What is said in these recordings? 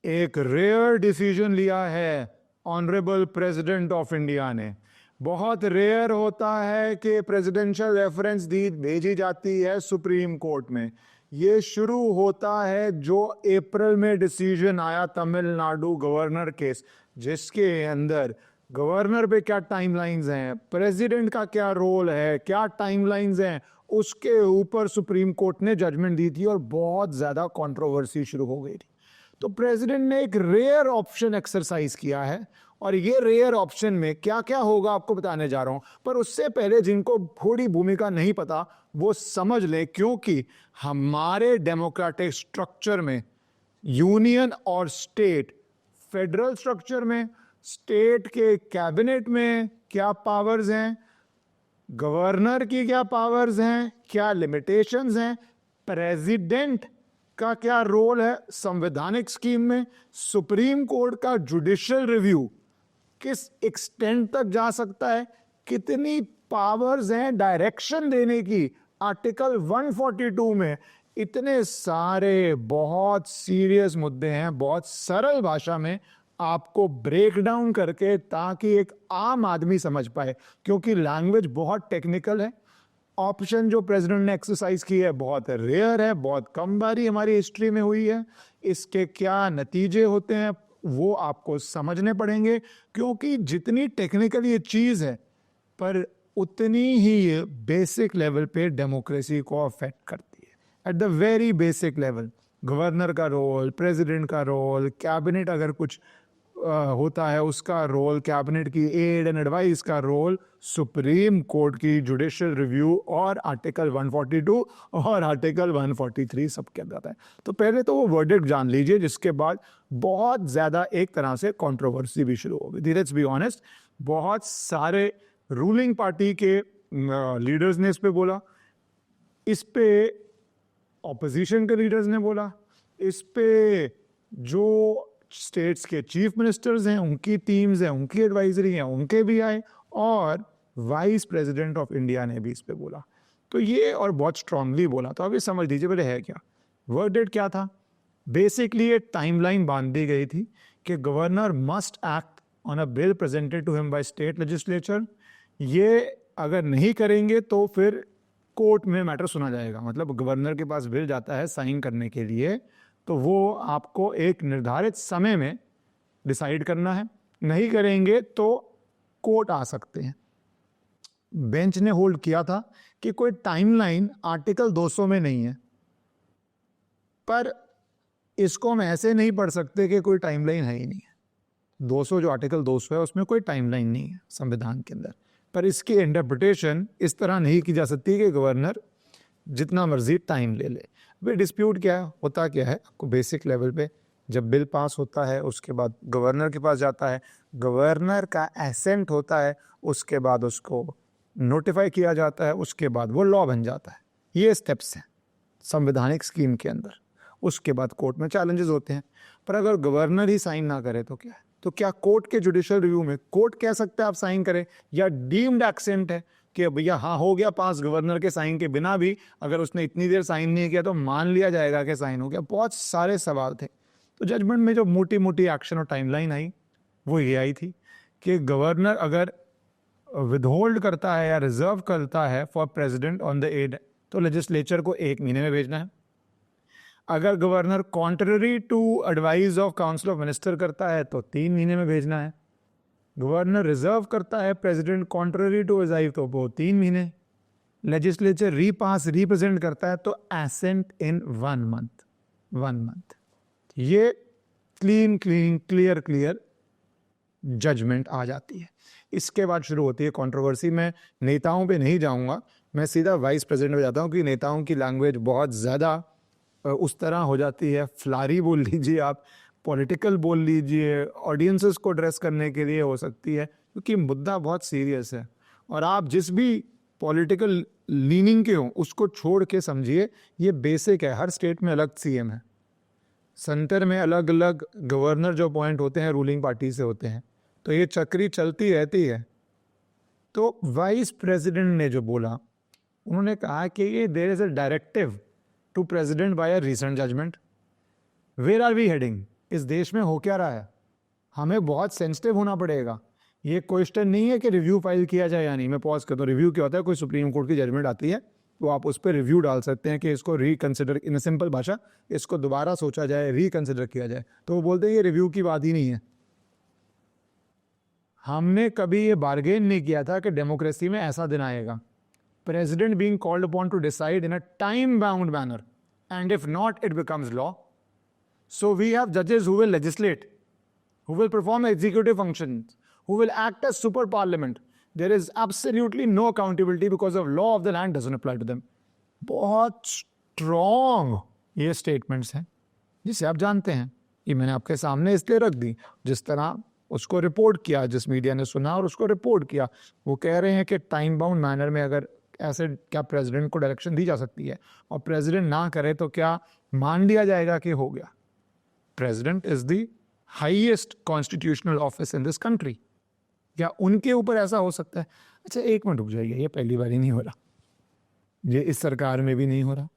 एक rare decision लिया है ऑनरेबल प्रेसिडेंट ऑफ इंडिया ने। बहुत रेयर होता है कि प्रेसिडेंशियल रेफरेंस डीड भेजी जाती है सुप्रीम कोर्ट में। ये शुरू होता है जो अप्रैल में डिसीजन आया तमिलनाडु गवर्नर केस, जिसके अंदर गवर्नर पे क्या टाइमलाइंस हैं, प्रेसिडेंट का क्या रोल है, क्या टाइमलाइंस हैं, उसके ऊपर सुप्रीम कोर्ट ने जजमेंट दी थी और बहुत ज्यादा कंट्रोवर्सी शुरू हो गई थी। तो प्रेसिडेंट ने एक रेयर ऑप्शन एक्सरसाइज किया है और ये रेयर ऑप्शन में क्या क्या होगा आपको बताने जा रहा हूं। पर उससे पहले जिनको थोड़ी भूमिका नहीं पता वो समझ ले, क्योंकि हमारे डेमोक्रेटिक स्ट्रक्चर में यूनियन और स्टेट, फेडरल स्ट्रक्चर में स्टेट के कैबिनेट में क्या पावर्स हैं, गवर्नर की क्या पावर्स हैं, क्या लिमिटेशंस हैं, प्रेसिडेंट का क्या रोल है संवैधानिक स्कीम में, सुप्रीम कोर्ट का जुडिशियल रिव्यू किस एक्सटेंट तक जा सकता है, कितनी पावर्स हैं डायरेक्शन देने की आर्टिकल 142 में। इतने सारे बहुत सीरियस मुद्दे हैं, बहुत सरल भाषा में आपको ब्रेक डाउन करके, ताकि एक आम आदमी समझ पाए, क्योंकि लैंग्वेज बहुत टेक्निकल है। ऑप्शन जो प्रेसिडेंट ने एक्सरसाइज की है बहुत रेयर है, बहुत कम बारी हमारी हिस्ट्री में हुई है। इसके क्या नतीजे होते हैं वो आपको समझने पड़ेंगे, क्योंकि जितनी टेक्निकल ये चीज है पर उतनी ही ये बेसिक लेवल पे डेमोक्रेसी को अफेक्ट करती है। At the very basic level governor का रोल, प्रेसिडेंट का रोल, कैबिनेट अगर कुछ होता है उसका रोल, कैबिनेट की एड एंड एडवाइस का रोल, सुप्रीम कोर्ट की जुडिशियल रिव्यू और आर्टिकल 142 और आर्टिकल 143 सब के अंदर है। तो पहले तो वो वर्डिक्ट जान लीजिए, जिसके बाद बहुत ज्यादा एक तरह से कंट्रोवर्सी भी शुरू होगी। लेट्स बी ऑनेस्ट, बहुत सारे रूलिंग पार्टी के लीडर्स ने इस पे बोला, इस पे ऑपोजिशन के लीडर्स ने बोला, इस पे जो स्टेट्स के चीफ मिनिस्टर्स हैं उनकी टीम्स हैं, उनकी एडवाइजरी हैं, उनके भी आए, और वाइस प्रेसिडेंट ऑफ इंडिया ने भी इस पे बोला। तो ये और बहुत स्ट्रांगली बोला। तो अभी समझ लीजिए पहले है क्या वर्डिक्ट क्या था। बेसिकली ये टाइमलाइन बांध दी गई थी कि governor must act on a bill presented to him by state legislature. ये अगर नहीं करेंगे तो फिर कोर्ट में मैटर सुना जाएगा। मतलब गवर्नर के पास बिल जाता है साइन करने के लिए, तो वो आपको एक निर्धारित समय में डिसाइड करना है, नहीं करेंगे तो कोर्ट आ सकते हैं। बेंच ने होल्ड किया था कि कोई टाइमलाइन आर्टिकल 200 में नहीं है, पर इसको हम ऐसे नहीं पढ़ सकते कि कोई टाइमलाइन है ही नहीं है। 200 जो आर्टिकल 200 है उसमें कोई टाइमलाइन नहीं है संविधान के अंदर, पर इसकी इंटरप्रिटेशन इस तरह नहीं की जा सकती कि गवर्नर जितना मर्जी टाइम ले ले। वे डिस्प्यूट क्या होता क्या है आपको बेसिक लेवल पे, जब बिल पास होता है उसके बाद गवर्नर के पास जाता है, गवर्नर का एसेंट होता है, उसके बाद उसको नोटिफाई किया जाता है, उसके बाद वो लॉ बन जाता है। ये स्टेप्स हैं संवैधानिक स्कीम के अंदर। उसके बाद कोर्ट में चैलेंजेस होते हैं, पर अगर गवर्नर ही साइन ना करे तो क्या है? तो क्या कोर्ट के जुडिशियल रिव्यू में कोर्ट कह सकता है आप साइन करें, या डीम्ड एक्सेंट है कि भैया हाँ हो गया पास गवर्नर के साइन के बिना भी, अगर उसने इतनी देर साइन नहीं किया तो मान लिया जाएगा कि साइन हो गया। बहुत सारे सवाल थे। तो जजमेंट में जो मोटी मोटी एक्शन और टाइमलाइन आई वो ये आई थी कि गवर्नर अगर विदहोल्ड करता है या रिजर्व करता है for president on the aid, तो लेजिस्लेचर को 1 महीने में भेजना है। अगर governor contrary to advice of council of minister करता है तो 3 महीने में भेजना है। गवर्नर रिजर्व करता है प्रेसिडेंट कॉन्ट्ररी टू एडवाइस तो वो 3 महीने। लेजिस्लेचर रीपास रिप्रेजेंट करता है तो एसेंट इन 1 मंथ। 1 मंथ। ये क्लियर जजमेंट आ जाती है। इसके बाद शुरू होती है कंट्रोवर्सी। मैं नेताओं पे नहीं जाऊंगा, मैं सीधा वाइस प्रेसिडेंट पे जाता हूँ कि नेताओं की लैंग्वेज बहुत ज़्यादा उस तरह हो जाती है, फ्लारी बोल लीजिए आप, पॉलिटिकल बोल लीजिए, ऑडियंसेस को ड्रेस करने के लिए हो सकती है, क्योंकि मुद्दा बहुत सीरियस है। और आप जिस भी पॉलिटिकल लीनिंग के हो उसको छोड़ के समझिए, ये बेसिक है। हर स्टेट में अलग सीएम है, सेंटर में अलग अलग गवर्नर जो अपॉइंट होते हैं रूलिंग पार्टी से होते हैं, तो ये चक्री चलती रहती है। तो वाइस प्रेसिडेंट ने जो बोला, उन्होंने कहा कि ये there is a directive to president by a recent judgment. Where are we heading? इस देश में हो क्या रहा है, हमें बहुत सेंसिटिव होना पड़ेगा। ये क्वेश्चन नहीं है कि रिव्यू फाइल किया जाए या नहीं। मैं पॉज करता हूँ। रिव्यू क्या होता है, कोई सुप्रीम कोर्ट की जजमेंट आती है तो आप उस पर रिव्यू डाल सकते हैं कि इसको रिकंसिडर, इन सिंपल भाषा, इसको दोबारा सोचा जाए, रिकंसिडर किया जाए। तो वो बोलते हैं ये रिव्यू की बात ही नहीं है। हमने कभी ये बार्गेन नहीं किया था कि डेमोक्रेसी में ऐसा दिन आएगा, president being called upon to decide in a time bound manner, and if not it becomes law. So we have जजेस who will legislate, who will perform executive functions, who will act as super parliament. There is absolutely no accountability because of law of the land doesn't apply to them. बहुत strong ये statements हैं जिसे आप जानते हैं। ये मैंने आपके सामने इसलिए रख दी, जिस तरह उसको रिपोर्ट किया, जिस मीडिया ने सुना और उसको रिपोर्ट किया, वो कह रहे हैं कि टाइम बाउंड मैनर में अगर ऐसे क्या प्रेसिडेंट को डायरेक्शन दी जा सकती है, और प्रेसिडेंट ना करे तो क्या मान लिया जाएगा कि हो गया। President is the highest constitutional office in this country. क्या उनके ऊपर ऐसा हो सकता है? अच्छा एक मिनट रुक जाइए, ये पहली बार ही नहीं हो रहा, ये इस सरकार में भी नहीं हो रहा।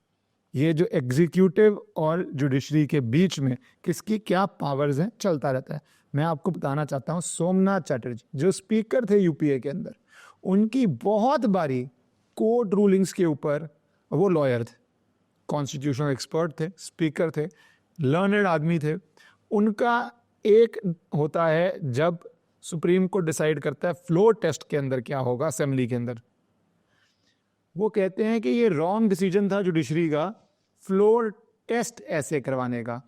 ये जो एग्जीक्यूटिव और जुडिशरी के बीच में किसकी क्या पावर्स हैं चलता रहता है। मैं आपको बताना चाहता हूँ, सोमनाथ चैटर्जी जो स्पीकर थे यूपीए के अंदर, उनकी बहुत बारी कोर्ट रूलिंग्स के ऊपर, वो लॉयर थे, कॉन्स्टिट्यूशनल एक्सपर्ट थे, स्पीकर थे, लर्नड आदमी थे। उनका एक होता है जब सुप्रीम कोर्ट डिसाइड करता है फ्लोर टेस्ट के अंदर क्या होगा असेंबली के अंदर, वो कहते हैं कि ये रॉन्ग डिसीजन था जुडिशरी का फ्लोर टेस्ट ऐसे करवाने का।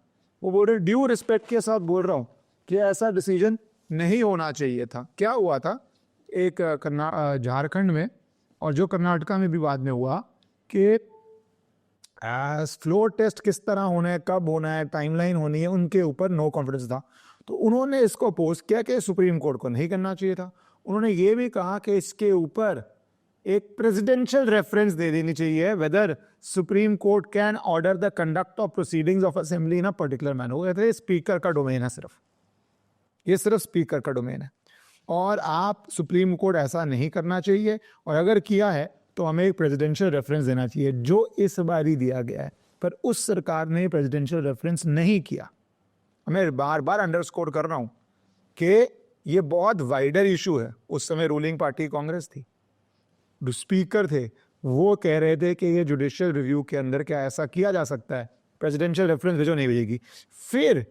वो बोल रहे ड्यू रिस्पेक्ट के साथ बोल रहा हूँ कि ऐसा डिसीजन नहीं होना चाहिए था। क्या हुआ था, एक झारखंड में और जो कर्नाटका में भी बाद में हुआ कि फ्लोर टेस्ट किस तरह होना है, कब होना है, टाइमलाइन होनी है, उनके ऊपर नो कॉन्फिडेंस था। तो उन्होंने इसको अपोज किया कि सुप्रीम कोर्ट को नहीं करना चाहिए था। उन्होंने ये भी कहा कि इसके ऊपर एक प्रेसिडेंशियल रेफरेंस दे देनी चाहिए, whether supreme court can order the conduct of proceedings of assembly in a particular manner. वो कहते हैं स्पीकर का डोमेन है, सिर्फ ये सिर्फ स्पीकर का डोमेन है, और आप सुप्रीम कोर्ट ऐसा नहीं करना चाहिए, और अगर किया है तो हमें एक प्रेसिडेंशियल रेफरेंस देना चाहिए, जो इस बार ही दिया गया है। पर उस सरकार ने प्रेसिडेंशियल रेफरेंस नहीं किया। मैं बार बार अंडरस्कोर कर रहा हूं कि ये बहुत वाइडर इशू है। उस समय रूलिंग पार्टी कांग्रेस थी, जो स्पीकर थे वो कह रहे थे कि ये जुडिशियल रिव्यू के अंदर क्या ऐसा किया जा सकता है, प्रेसिडेंशियल रेफरेंस भेजो, नहीं भेजेगी। फिर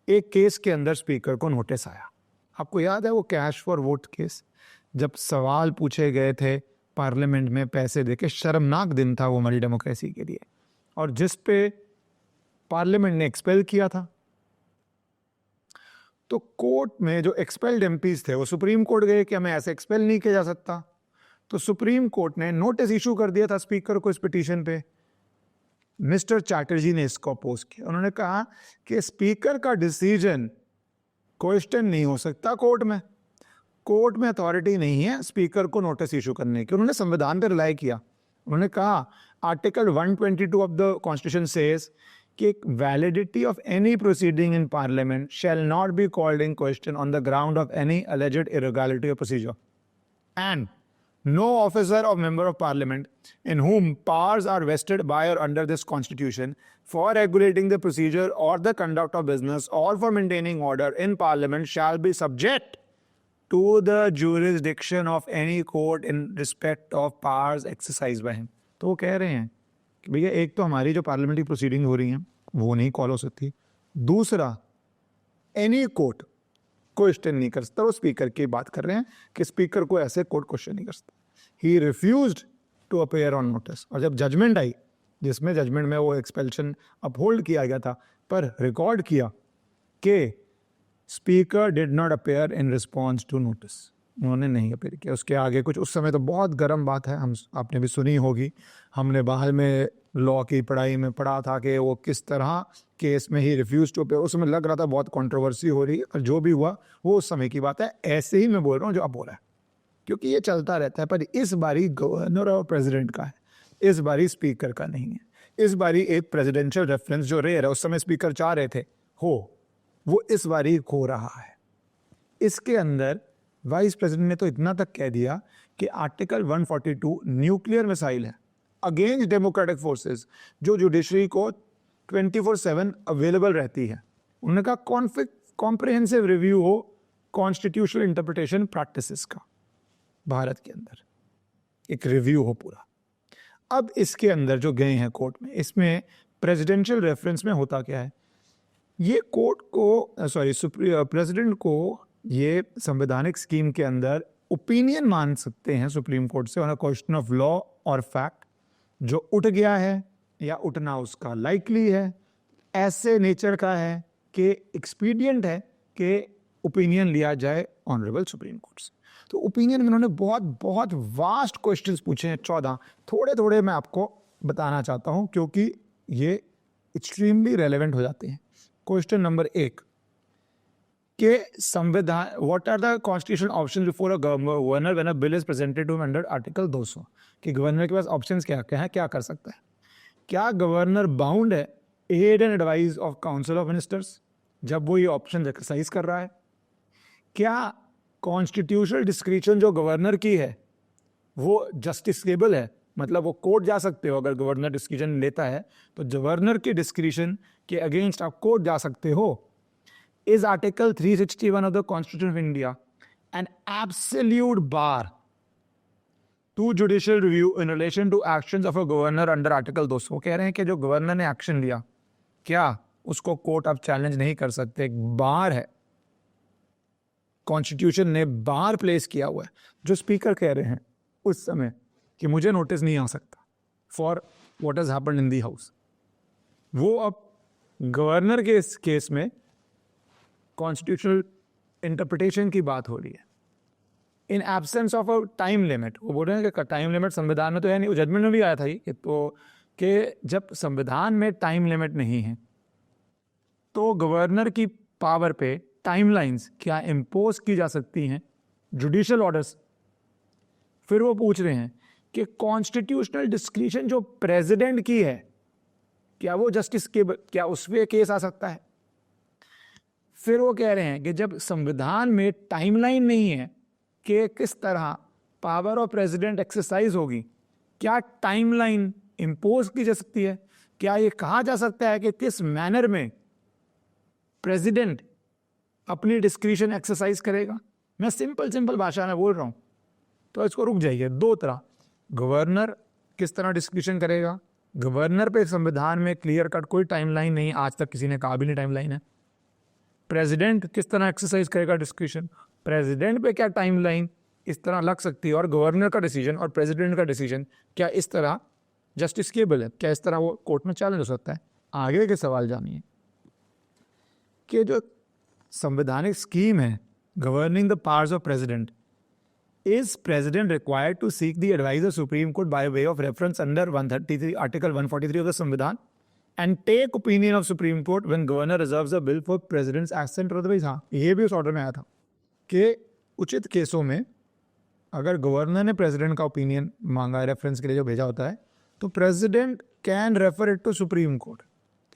एक केस के अंदर स्पीकर को नोटिस आया, आपको याद है वो कैश फॉर वोट केस, जब सवाल पूछे गए थे पार्लियामेंट में पैसे देके। शर्मनाक दिन था वो हमारी डेमोक्रेसी के लिए, और जिस पे पार्लियामेंट ने एक्सपेल किया था। तो कोर्ट में जो एक्सपेल्ड एमपीज थे वो सुप्रीम कोर्ट गए कि हमें ऐसे एक्सपेल नहीं किया जा सकता। तो सुप्रीम कोर्ट ने नोटिस इशू कर दिया था स्पीकर को इस पिटीशन पे। मिस्टर चैटर्जी ने इसको अपोज किया। उन्होंने कहा कि स्पीकर का डिसीजन क्वेश्चन नहीं हो सकता कोर्ट में, कोर्ट में अथॉरिटी नहीं है स्पीकर को नोटिस इशू करने की। उन्होंने संविधान पर रिलाई किया। उन्होंने कहा article 122 of the constitution says कि validity of any proceeding in parliament shall not be called in question on the ground of any alleged irregularity of procedure, and no officer or member of parliament in whom powers are vested by or under this constitution for regulating the procedure or the conduct of business or for maintaining order in parliament shall be subject to the jurisdiction of any court in respect of powers exercised by him। तो वो कह रहे हैं कि भैया एक तो हमारी जो पार्लियामेंट्री प्रोसीडिंग हो रही हैं वो नहीं कॉल हो सकती, दूसरा एनी कोर्ट क्वेश्चन नहीं कर सकता। वो स्पीकर की बात कर रहे हैं कि स्पीकर को ऐसे कोर्ट क्वेश्चन नहीं कर सकता। He refused to appear on notice, और जब जजमेंट आई, जिसमें जजमेंट में वो एक्सपेल्शन अपहोल्ड किया गया था, पर रिकॉर्ड किया कि speaker did not appear in response to notice, उन्होंने नहीं अपीयर किया। उसके आगे कुछ, उस समय तो बहुत गर्म बात है, हम आपने भी सुनी होगी, हमने बाहर में लॉ की पढ़ाई में पढ़ा था कि वो किस तरह केस में ही रिफ्यूज टू अपीयर। उस समय लग रहा था बहुत कंट्रोवर्सी हो रही है, और जो भी हुआ वो उस समय की बात है। ऐसे ही मैं बोल रहा हूँ जो अब हो रहा है, क्योंकि ये चलता रहता है। पर इस बारी गवर्नर और प्रेसिडेंट का है, इस बारी स्पीकर का नहीं है। इस बारी एक प्रेसिडेंशियल रेफरेंस जो रेयर है, उस समय स्पीकर चाह रहे थे हो, वो इस बारी हो रहा है। इसके अंदर वाइस प्रेसिडेंट ने तो इतना तक कह दिया कि आर्टिकल 142 न्यूक्लियर मिसाइल है अगेंस्ट डेमोक्रेटिक फोर्सेस, जो जुडिशरी को 24/7 अवेलेबल रहती है। उन्होंने कहा कॉम्प्रिहेंसिव रिव्यू हो कॉन्स्टिट्यूशनल इंटरप्रिटेशन प्रैक्टिसेस का, भारत के अंदर एक रिव्यू हो पूरा। अब इसके अंदर जो गए हैं कोर्ट में, इसमें प्रेसिडेंशियल रेफरेंस में होता क्या है, ये कोर्ट को प्रेसिडेंट को ये संवैधानिक स्कीम के अंदर ओपिनियन मान सकते हैं सुप्रीम कोर्ट से on a question of law और फैक्ट, जो उठ गया है या उठना उसका लाइकली है, ऐसे नेचर का है कि एक्सपीडियंट है कि ओपिनियन लिया जाए ऑनरेबल सुप्रीम कोर्ट से। तो ओपिनियन में उन्होंने बहुत बहुत वास्ट क्वेश्चंस पूछे हैं, 14। थोड़े थोड़े मैं आपको बताना चाहता हूं क्योंकि ये एक्सट्रीमली रेलेवेंट हो जाते हैं। क्वेश्चन नंबर 1 के संविधान, what are the constitutional options before a governor when a bill is presented to him under article 200, कि गवर्नर के पास ऑप्शंस क्या क्या है, क्या कर सकता है। क्या गवर्नर बाउंड है aid and advice of council of ministers जब वो ये ऑप्शन एक्सरसाइज कर रहा है? क्या कॉन्स्टिट्यूशनल डिस्क्रिप्शन जो गवर्नर की है वो जस्टिसेबल है, मतलब वो कोर्ट जा सकते हो, अगर गवर्नर डिस्क्रिप्शन लेता है तो गवर्नर के डिस्क्रिप्शन के अगेंस्ट आप कोर्ट जा सकते हो। Is article 361 of the constitution of India an absolute bar to judicial review in relation to actions of a governor under article 200? कह रहे हैं कि जो गवर्नर ने एक्शन लिया, क्या उसको कोर्ट आप चैलेंज नहीं कर सकते? एक बार है, कॉन्स्टिट्यूशन ने बार प्लेस किया हुआ है। जो स्पीकर कह रहे हैं उस समय कि मुझे नोटिस नहीं आ सकता for what has happened in the house, वो अब गवर्नर के इस केस में कॉन्स्टिट्यूशनल इंटरप्रिटेशन की बात हो रही है in absence of a time limit. वो बोल रहे हैं कि टाइम लिमिट संविधान में तो है नहीं, जजमेंट में भी आया था ये तो कि जब संविधान में टाइम लिमिट नहीं है तो गवर्नर की पावर पे टाइमलाइंस क्या इम्पोज की जा सकती हैं, जुडिशियल ऑर्डर्स। फिर वो पूछ रहे हैं कि कॉन्स्टिट्यूशनल डिस्क्रिप्शन जो प्रेसिडेंट की है, क्या वो जस्टिस के, क्या उस पे केस आ सकता है? फिर वो कह रहे हैं कि जब संविधान में टाइमलाइन नहीं है कि किस तरह पावर ऑफ प्रेसिडेंट एक्सरसाइज होगी, क्या टाइमलाइन इम्पोज की जा सकती है? क्या ये कहा जा सकता है कि किस मैनर में प्रेसिडेंट अपनी डिस्क्रिप्शन एक्सरसाइज करेगा? मैं सिंपल भाषा में बोल रहा हूं तो इसको रुक जाइए। 2 तरह, गवर्नर किस तरह डिस्क्रिप्शन करेगा, गवर्नर पे संविधान में क्लियर कट कोई टाइमलाइन नहीं, आज तक किसी ने कहा भी नहीं टाइमलाइन है। प्रेसिडेंट किस तरह एक्सरसाइज करेगा डिस्क्रिप्शन, प्रेसिडेंट पे क्या टाइमलाइन इस तरह लग सकती है, और गवर्नर का डिसीजन और प्रेसिडेंट का डिसीजन क्या इस तरह जस्टिसकेबल है, क्या इस तरह वो कोर्ट में चैलेंज हो सकता है? आगे के सवाल जानिए कि जो संवैधानिक स्कीम है governing the powers of president, is president required to seek the advice of supreme court by way of reference under 133 article 143 of the संविधान and take opinion of supreme court when governor reserves a bill for president's absent otherwise. हाँ, ये भी उस order में आया था कि उचित केसों में अगर गवर्नर ने प्रेसिडेंट का ओपिनियन मांगा है, रेफरेंस के लिए जो भेजा होता है, तो president can refer it to supreme court.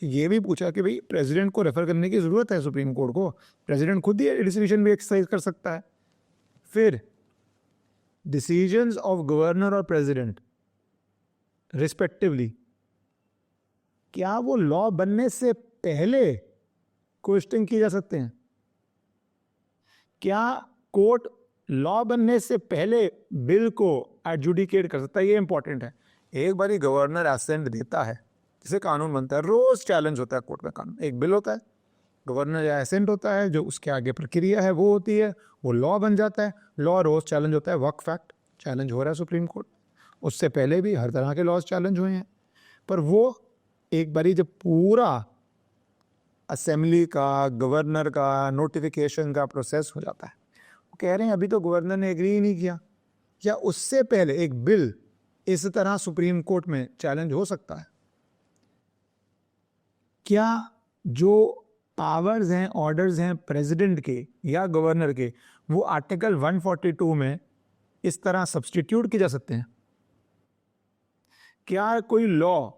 ये भी पूछा कि भाई प्रेसिडेंट को रेफर करने की जरूरत है सुप्रीम कोर्ट को, प्रेसिडेंट खुद ही डिसीजन भी एक्सरसाइज कर सकता है। फिर डिसीजंस ऑफ गवर्नर और प्रेसिडेंट रिस्पेक्टिवली, क्या वो लॉ बनने से पहले क्वेश्चन किए जा सकते हैं? क्या कोर्ट लॉ बनने से पहले बिल को एडजुडिकेट कर सकता है? ये इंपॉर्टेंट है। एक बार गवर्नर एसेंट देता है, जिसे कानून बनता है, रोज चैलेंज होता है कोर्ट में कानून। एक बिल होता है, गवर्नर या एसेंट होता है, जो उसके आगे प्रक्रिया है वो होती है, वो लॉ बन जाता है। लॉ रोज चैलेंज होता है, वक्फ एक्ट चैलेंज हो रहा है सुप्रीम कोर्ट, उससे पहले भी हर तरह के लॉज चैलेंज हुए हैं। पर वो एक बारी जब पूरा असेंबली का, गवर्नर का, नोटिफिकेशन का प्रोसेस हो जाता है, वो कह रहे हैं अभी तो गवर्नर ने एग्री नहीं किया, या उससे पहले एक बिल इस तरह सुप्रीम कोर्ट में चैलेंज हो सकता है? क्या जो पावर्स हैं, ऑर्डर्स हैं प्रेसिडेंट के या गवर्नर के, वो आर्टिकल 142 में इस तरह सब्स्टिट्यूट किए जा सकते हैं? क्या कोई लॉ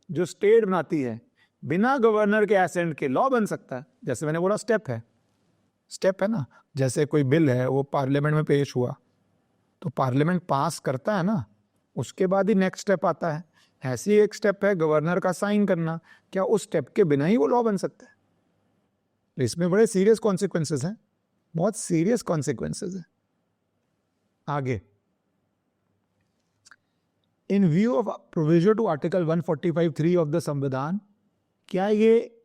जो स्टेट बनाती है बिना गवर्नर के एसेंट के लॉ बन सकता है? जैसे मैंने बोला स्टेप है ना, जैसे कोई बिल है वो पार्लियामेंट में पेश हुआ तो पार्लियामेंट पास करता है ना, उसके बाद ही नेक्स्ट स्टेप आता है। ऐसी एक स्टेप है गवर्नर का साइन करना, क्या उस स्टेप के बिना ही वो लॉ बन सकता है? तो इसमें बड़े सीरियस कॉन्सिक्वेंसेस हैं, बहुत सीरियस कॉन्सिक्वेंसेस हैं। आगे, in view of provision to article 145(3) of the संविधान, क्या ये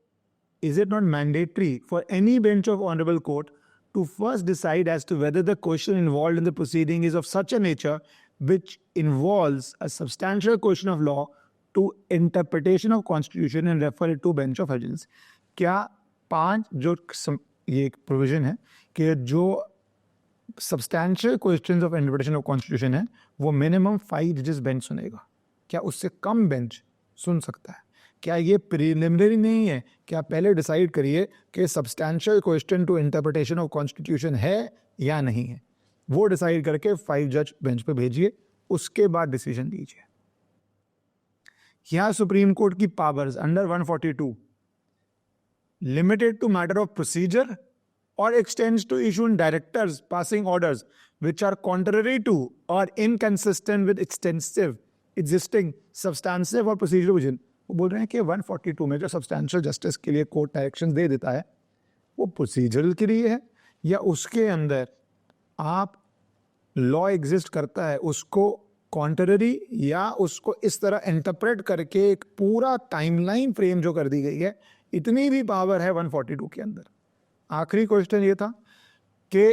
is it not mandatory for any bench of honorable court to first decide as to whether the question involved in the proceeding is of such a nature which involves a substantial question of law to interpretation of constitution and refer it to bench of urgency? क्या 5 जो ये एक provision है कि जो substantial questions of interpretation of constitution है वो minimum 5 जजेस बेंच सुनेगा, क्या उससे कम बेंच सुन सकता है? क्या ये प्रीलिमिनरी नहीं है? क्या पहले डिसाइड करिए कि substantial question to interpretation of constitution है या नहीं है, वो डिसाइड करके 5 जज बेंच पे भेजिए, उसके बाद डिसीजन लीजिए। यहाँ सुप्रीम कोर्ट की powers under 142 limited to matter of procedure और extends to issue in directors passing orders which are contrary to और inconsistent with extensive existing substantive और प्रोसीजर प्रोविजन। वो बोल रहे हैं कि 142 में जो सब्सटैंशियल जस्टिस के लिए कोर्ट डायरेक्शन दे देता है वो प्रोसीजरल के लिए है या उसके अंदर आप लॉ एग्जिस्ट करता है उसको कॉन्ट्ररी या उसको इस तरह इंटरप्रेट करके एक पूरा टाइमलाइन फ्रेम जो कर दी गई है, इतनी भी पावर है 142 के अंदर। आखिरी क्वेश्चन ये था कि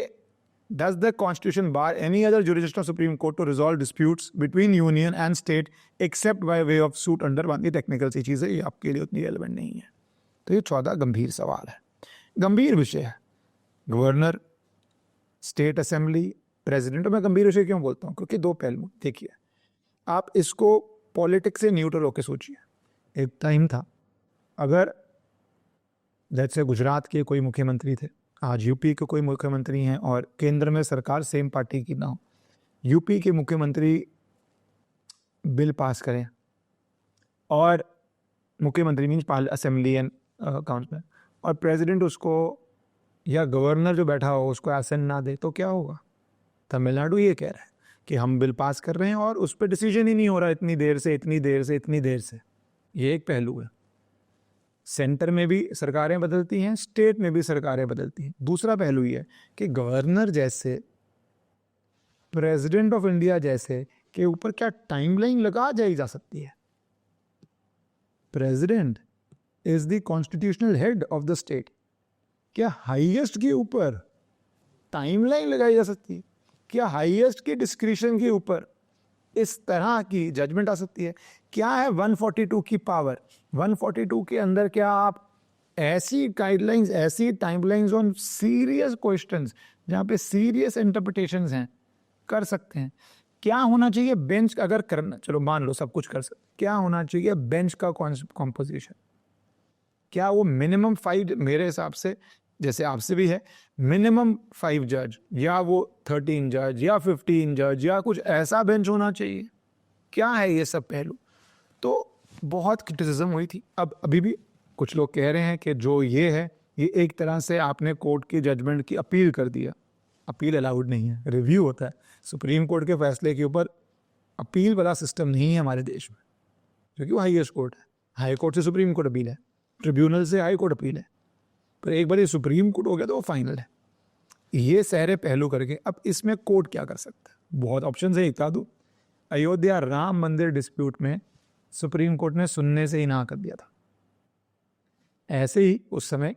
Does the Constitution bar any other jurisdiction of Supreme Court to resolve disputes between union and state except by way of suit under one? ये टेक्निकल सी चीज़ है, ये आपके लिए उतनी रेलेवेंट नहीं है। तो ये 14 गंभीर सवाल है, गंभीर विषय है। Governor, state assembly, president. मैं गंभीर विषय क्यों बोलता हूँ? क्योंकि 2 पहलू। देखिए, आप इसको पॉलिटिक्स से न्यूट्रल होकर सोचिए। एक टाइम था, अगर जैसे गुजरात के कोई मुख्यमंत्री थे, आज यूपी के कोई मुख्यमंत्री हैं और केंद्र में सरकार सेम पार्टी की ना हो, यूपी के मुख्यमंत्री बिल पास करें और मुख्यमंत्री मीन्स असेंबली एंड काउंसिल, और प्रेसिडेंट उसको या गवर्नर जो बैठा हो उसको एसेंट ना दे, तो क्या होगा? तमिलनाडु ये कह रहा है कि हम बिल पास कर रहे हैं और उस पर डिसीजन ही नहीं हो रहा इतनी देर से इतनी देर से इतनी देर से। ये एक पहलू है। सेंटर में भी सरकारें बदलती हैं, स्टेट में भी सरकारें बदलती हैं। दूसरा पहलू ये है कि गवर्नर जैसे, प्रेसिडेंट ऑफ इंडिया जैसे के ऊपर क्या टाइमलाइन लगा जाई जा सकती है? President is the constitutional head of the state, क्या हाईएस्ट के ऊपर टाइमलाइन लगाई जा सकती है? क्या हाईएस्ट के डिस्क्रिशन के ऊपर इस तरह की जजमेंट आ सकती है? क्या है 142 की पावर? 142 के अंदर क्या आप ऐसी गाइडलाइंस, ऐसी टाइमलाइंस ऑन सीरियस क्वेश्चंस जहाँ पे सीरियस इंटरप्रिटेशंस हैं कर सकते हैं? क्या होना चाहिए बेंच अगर करना, चलो मान लो सब कुछ कर सकते, क्या होना चाहिए बेंच का कॉम्पोजिशन? क्या वो मिनिमम 5, मेरे हिसाब से जैसे आपसे भी है, मिनिमम 5 जज या वो 13 जज या 15 जज या कुछ ऐसा बेंच होना चाहिए? क्या है ये सब पहलू? तो बहुत क्रिटिसिज्म हुई थी। अब अभी भी कुछ लोग कह रहे हैं कि जो ये है ये एक तरह से आपने कोर्ट की जजमेंट की अपील कर दिया। अपील अलाउड नहीं है, रिव्यू होता है। सुप्रीम कोर्ट के फैसले के ऊपर अपील वाला सिस्टम नहीं है हमारे देश में, क्योंकि वो हाईएस्ट कोर्ट है। हाई कोर्ट से सुप्रीम कोर्ट अपील है, ट्रिब्यूनल से हाई कोर्ट अपील है, पर एक बार ये सुप्रीम कोर्ट हो गया तो वो फाइनल है। ये सारे पहलू करके अब इसमें कोर्ट क्या कर सकता है? बहुत ऑप्शन है। एक बता दूँ, अयोध्या राम मंदिर डिस्प्यूट में सुप्रीम कोर्ट ने सुनने से ही ना कर दिया था। ऐसे ही उस समय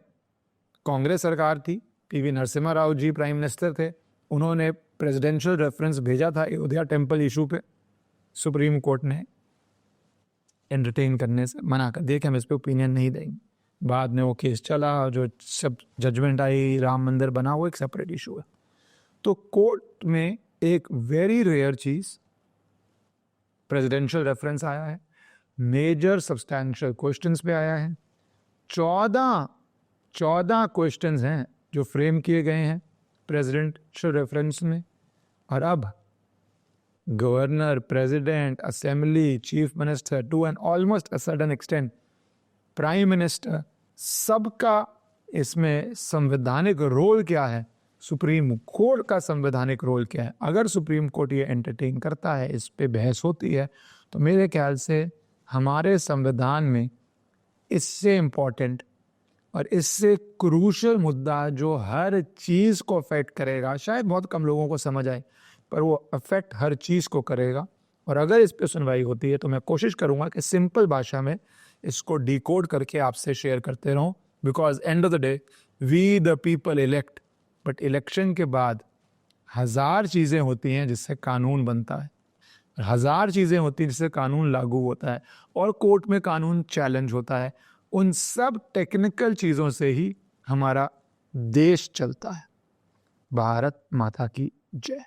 कांग्रेस सरकार थी, PV Narasimha Rao ji prime minister थे, उन्होंने प्रेसिडेंशियल रेफरेंस भेजा था अयोध्या टेम्पल इशू पे, सुप्रीम कोर्ट ने एंटरटेन करने से मना कर दिया कि हम इस पे ओपिनियन नहीं देंगे। बाद में वो केस चला, जो सब जजमेंट आई, राम मंदिर बना, वो एक सेपरेट इशू है। तो कोर्ट में एक वेरी रेयर चीज प्रेसिडेंशियल रेफरेंस आया है, मेजर सब्सटैंशियल क्वेश्चंस पे आया है। 14 क्वेश्चंस हैं जो फ्रेम किए गए हैं प्रेसिडेंशियल रेफरेंस में, और अब governor, president, assembly, chief minister, to and almost a certain extent prime minister, सबका इसमें संवैधानिक रोल क्या है, सुप्रीम कोर्ट का संवैधानिक रोल क्या है? अगर सुप्रीम कोर्ट ये एंटरटेन करता है, इस पे बहस होती है, तो मेरे ख्याल से हमारे संविधान में इससे इम्पोर्टेंट और इससे क्रूशल मुद्दा जो हर चीज़ को अफेक्ट करेगा, शायद बहुत कम लोगों को समझ आए, पर वो अफेक्ट हर चीज़ को करेगा। और अगर इस पे सुनवाई होती है तो मैं कोशिश करूँगा कि सिंपल भाषा में इसको डिकोड करके आपसे शेयर करते रहूँ, because end of the day we the people elect, but election के बाद 1000 चीज़ें होती हैं जिससे कानून बनता है, 1000 चीज़ें होती हैं जिससे कानून लागू होता है, और कोर्ट में कानून चैलेंज होता है। उन सब टेक्निकल चीज़ों से ही हमारा देश चलता है। भारत माता की जय।